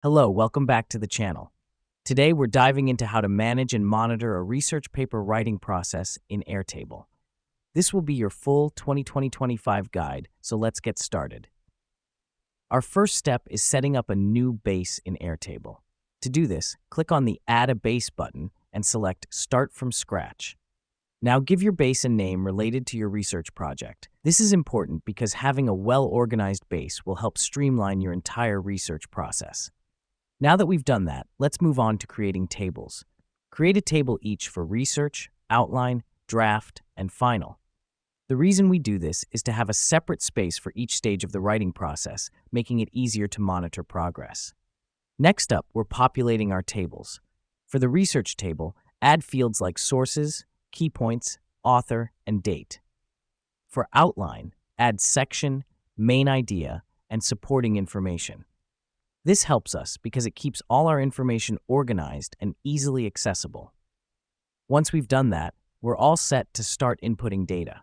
Hello, welcome back to the channel. Today we're diving into how to manage and monitor a research paper writing process in Airtable. This will be your full 2020-25 guide, so let's get started. Our first step is setting up a new base in Airtable. To do this, click on the Add a Base button and select Start from Scratch. Now give your base a name related to your research project. This is important because having a well-organized base will help streamline your entire research process. Now that we've done that, let's move on to creating tables. Create a table each for research, outline, draft, and final. The reason we do this is to have a separate space for each stage of the writing process, making it easier to monitor progress. Next up, we're populating our tables. For the research table, add fields like sources, key points, author, and date. For outline, add section, main idea, and supporting information. This helps us because it keeps all our information organized and easily accessible. Once we've done that, we're all set to start inputting data.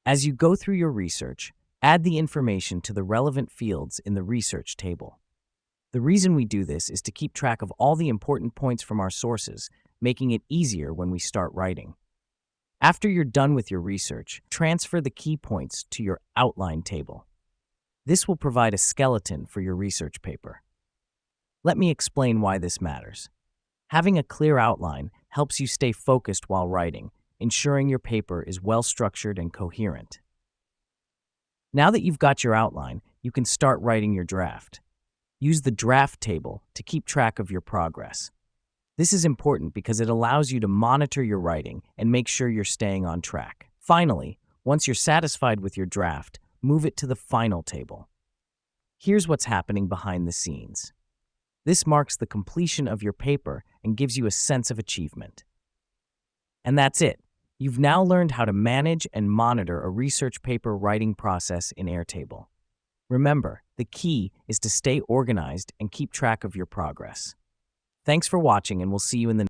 As you go through your research, add the information to the relevant fields in the research table. The reason we do this is to keep track of all the important points from our sources, making it easier when we start writing. After you're done with your research, transfer the key points to your outline table. This will provide a skeleton for your research paper. Let me explain why this matters. Having a clear outline helps you stay focused while writing, ensuring your paper is well-structured and coherent. Now that you've got your outline, you can start writing your draft. Use the draft table to keep track of your progress. This is important because it allows you to monitor your writing and make sure you're staying on track. Finally, once you're satisfied with your draft, move it to the final table. Here's what's happening behind the scenes. This marks the completion of your paper and gives you a sense of achievement. And that's it. You've now learned how to manage and monitor a research paper writing process in Airtable. Remember, the key is to stay organized and keep track of your progress. Thanks for watching, and we'll see you in the